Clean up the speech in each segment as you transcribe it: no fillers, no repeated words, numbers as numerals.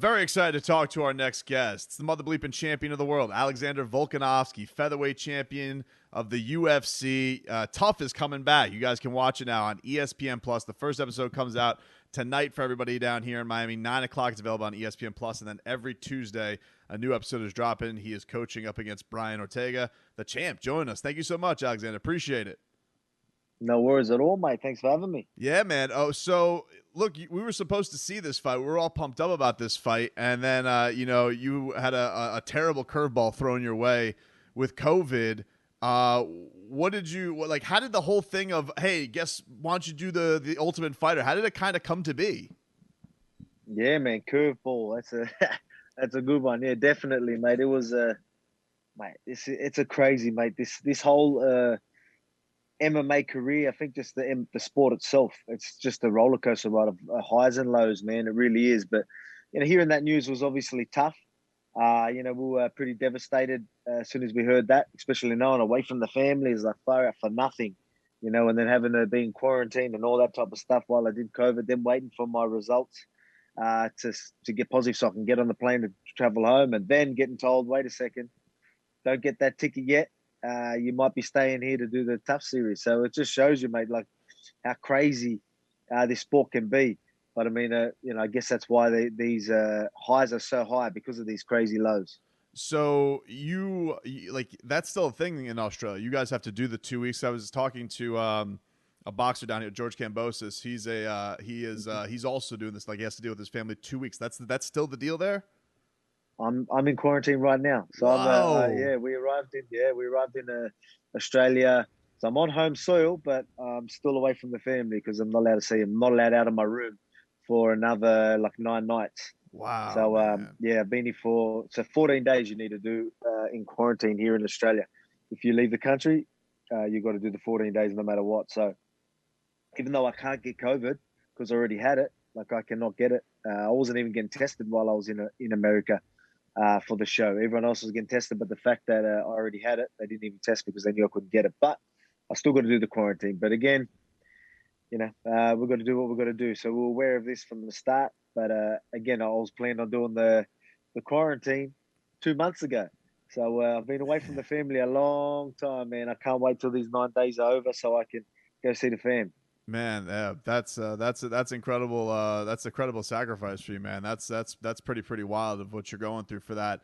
Very excited to talk to our next guest. It's the mother bleeping champion of the world, Alexander Volkanovski, featherweight champion of the UFC. TUF is coming back. You guys can watch it now on ESPN Plus. The first episode comes out tonight for everybody down here in Miami. 9 o'clock. It's available on ESPN Plus, and then every Tuesday a new episode is dropping. He is coaching up against Brian Ortega, the champ. Join us. Thank you so much, Alexander. Appreciate it. No worries at all, mate. Thanks for having me. Yeah, man. Oh, so look, we were supposed to see this fight. We were all pumped up about this fight, and then you had a terrible curveball thrown your way with COVID. What did you like? How did the whole thing of hey, why don't you do the Ultimate Fighter? How did it kind of come to be? Yeah, man. Curveball. That's a that's a good one. Yeah, definitely, mate. It was mate. It's a crazy, mate. This whole MMA career. I think just the sport itself. It's just a roller coaster ride of highs and lows, man. It really is. But hearing that news was obviously tough. We were pretty devastated as soon as we heard that, especially knowing away from the family is like far out for nothing, and then having to be in quarantine and all that type of stuff while I did COVID, then waiting for my results to get positive so I can get on the plane to travel home, and then getting told, wait a second, don't get that ticket yet. You might be staying here to do the TUF series. So it just shows you, mate, like how crazy this sport can be. But I mean, I guess that's why these highs are so high because of these crazy lows. So like that's still a thing in Australia. You guys have to do the 2 weeks. I was talking to a boxer down here, George Kambosos. He's also doing this. Like he has to deal with his family 2 weeks. That's still the deal there. I'm in quarantine right now, so Wow. we arrived in Australia. So I'm on home soil, but I'm still away from the family because I'm not allowed to see them. I'm not allowed out of my room for another like 9 nights. Wow, So man. I've been here for 14 days. You need to do in quarantine here in Australia. If you leave the country, you've got to do the 14 days no matter what. So even though I can't get COVID because I already had it, like I cannot get it. I wasn't even getting tested while I was in America for the show. Everyone else was getting tested, but the fact that I already had it, they didn't even test me because they knew I couldn't get it. But I still got to do the quarantine. But again, we've got to do what we've got to do. So we're aware of this from the start. But again, I was planning on doing the quarantine 2 months ago. So I've been away from the family a long time, man. I can't wait till these 9 days are over so I can go see the fam. Man, yeah, that's incredible. That's a credible sacrifice for you, man. That's pretty wild of what you're going through for that.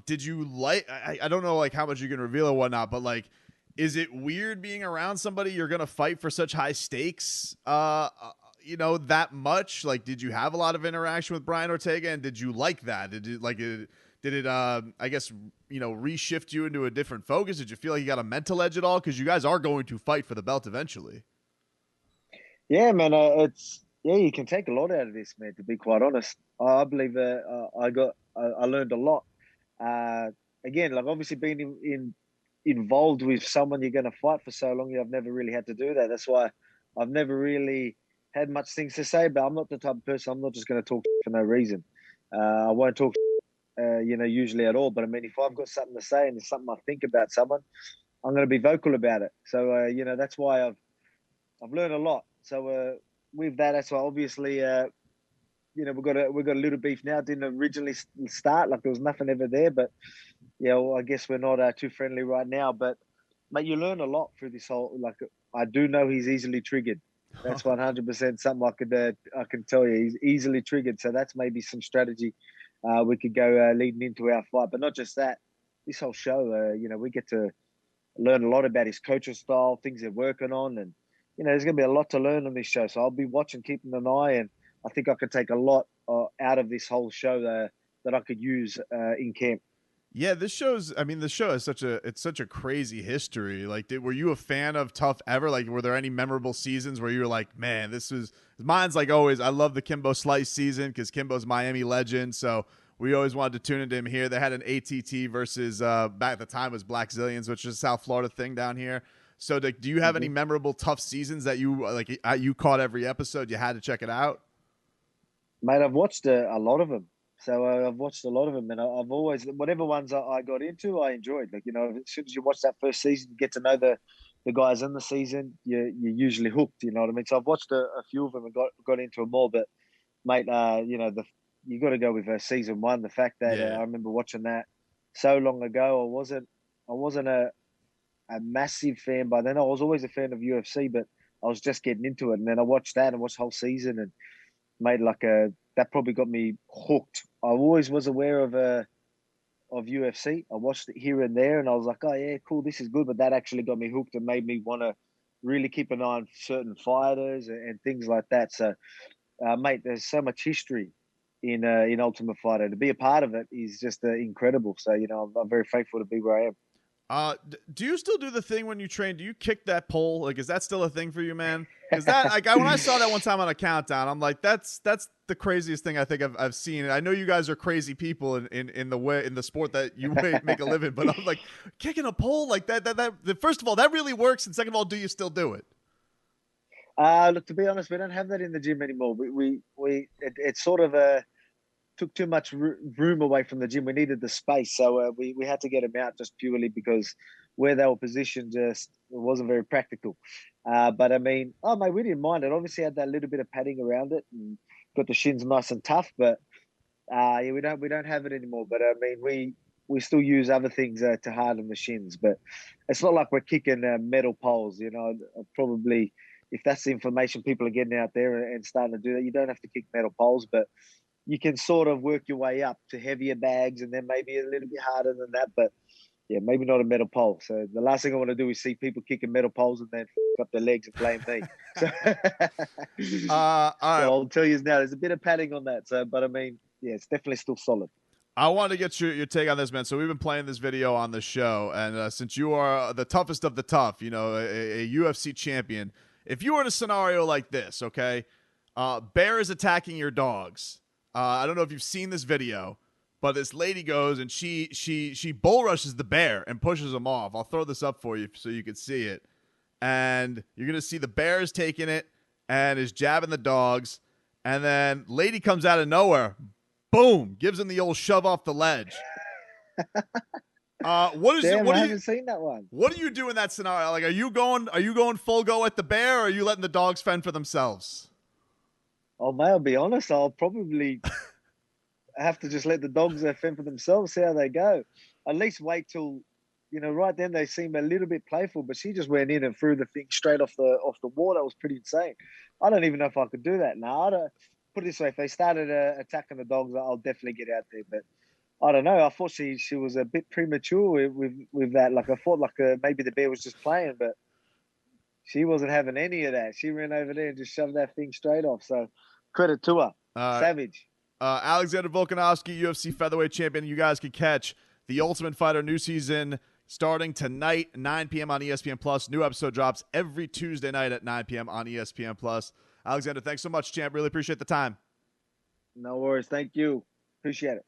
Did you like? I don't know like how much you can reveal or whatnot, but like, is it weird being around somebody you're gonna fight for such high stakes? That much. Like, did you have a lot of interaction with Brian Ortega, and did you like that? Did it like it? Did it? I guess reshift you into a different focus. Did you feel like you got a mental edge at all? Because you guys are going to fight for the belt eventually. Yeah, man. You can take a lot out of this, man. To be quite honest, I believe I learned a lot. Again, like obviously being involved with someone you're going to fight for so long, I've never really had to do that. That's why I've never really had much things to say. But I'm not the type of person. I'm not just going to talk for no reason. I won't talk, usually at all. But I mean, if I've got something to say and it's something I think about someone, I'm going to be vocal about it. So that's why I've learned a lot. So with that, that's why obviously we've got a little beef now. It didn't originally start like there was nothing ever there, but I guess we're not too friendly right now. But mate, you learn a lot through this whole. Like I do know he's easily triggered. That's 100% something I can tell you. He's easily triggered, so that's maybe some strategy we could go leading into our fight. But not just that. This whole show, we get to learn a lot about his coaching style, things they're working on, and there's going to be a lot to learn on this show. So I'll be watching, keeping an eye, and I think I could take a lot out of this whole show that I could use in camp. Yeah, this show's. I mean, the show is such a crazy history. Like, were you a fan of Tough ever? Like, were there any memorable seasons where you were like, man, this was mine's like always. I love the Kimbo Slice season because Kimbo's Miami legend. So we always wanted to tune into him here. They had an ATT versus back at the time was Black Zillions, which is a South Florida thing down here. So, do you have any Mm-hmm. memorable Tough seasons that you caught every episode? You had to check it out. Mate, I've watched a lot of them. So I've watched a lot of them, and I've always whatever ones I got into, I enjoyed. Like as soon as you watch that first season, you get to know the guys in the season. You're usually hooked. You know what I mean? So I've watched a few of them and got into them all. But mate, you got to go with season one. The fact that Yeah. I remember watching that so long ago. I wasn't a massive fan by then. I was always a fan of UFC, but I was just getting into it. And then I watched that and watched the whole season and made that probably got me hooked. I always was aware of UFC. I watched it here and there and I was like, oh yeah, cool, this is good. But that actually got me hooked and made me want to really keep an eye on certain fighters and things like that. So, mate, there's so much history in Ultimate Fighter. To be a part of it is just incredible. So, I'm very thankful to be where I am. Do you still do the thing when you train? Do you kick that pole? Like, is that still a thing for you, man? Because that, like, when I saw that one time on a countdown, I'm like, that's the craziest thing I think I've seen. And I know you guys are crazy people in the sport that you make a living, but I'm like, kicking a pole like that. First of all, that really works, and second of all, do you still do it? Look, to be honest, we don't have that in the gym anymore. It's sort of took too much room away from the gym. We needed the space, so we had to get them out just purely because where they were positioned just wasn't very practical. But I mean, oh mate, we didn't mind it. Obviously, had that little bit of padding around it and got the shins nice and tough. But yeah, we don't have it anymore. But I mean, we still use other things to harden the shins. But it's not like we're kicking metal poles. Probably if that's the information people are getting out there and starting to do that, you don't have to kick metal poles, but you can sort of work your way up to heavier bags and then maybe a little bit harder than that. But yeah, maybe not a metal pole. So the last thing I want to do is see people kicking metal poles and then up their legs and blame me. So, All right. so I'll tell you now, there's a bit of padding on that. So, but I mean, yeah, it's definitely still solid. I want to get your take on this, man. So we've been playing this video on the show, and since you are the toughest of the tough, a UFC champion, if you were in a scenario like this, okay, bear is attacking your dogs. I don't know if you've seen this video, but this lady goes and she bull rushes the bear and pushes him off. I'll throw this up for you so you can see it. And you're going to see the bear is taking it and is jabbing the dogs. And then lady comes out of nowhere, boom, gives him the old shove off the ledge. I haven't seen that one. What do you do in that scenario? Like, are you going full go at the bear, or are you letting the dogs fend for themselves? Oh, mate, I'll be honest. I'll probably have to just let the dogs fend for themselves, see how they go. At least wait till, right then they seem a little bit playful, but she just went in and threw the thing straight off the wall. That was pretty insane. I don't even know if I could do that now. Put it this way, if they started attacking the dogs, I'll definitely get out there. But I don't know. I thought she was a bit premature with that. Like, I thought maybe the bear was just playing, but she wasn't having any of that. She ran over there and just shoved that thing straight off. So credit to her. Savage. Alexander Volkanovski, UFC featherweight champion. You guys can catch The Ultimate Fighter new season starting tonight, 9 p.m. on ESPN Plus. New episode drops every Tuesday night at 9 p.m. on ESPN Plus. Alexander, thanks so much, champ. Really appreciate the time. No worries. Thank you. Appreciate it.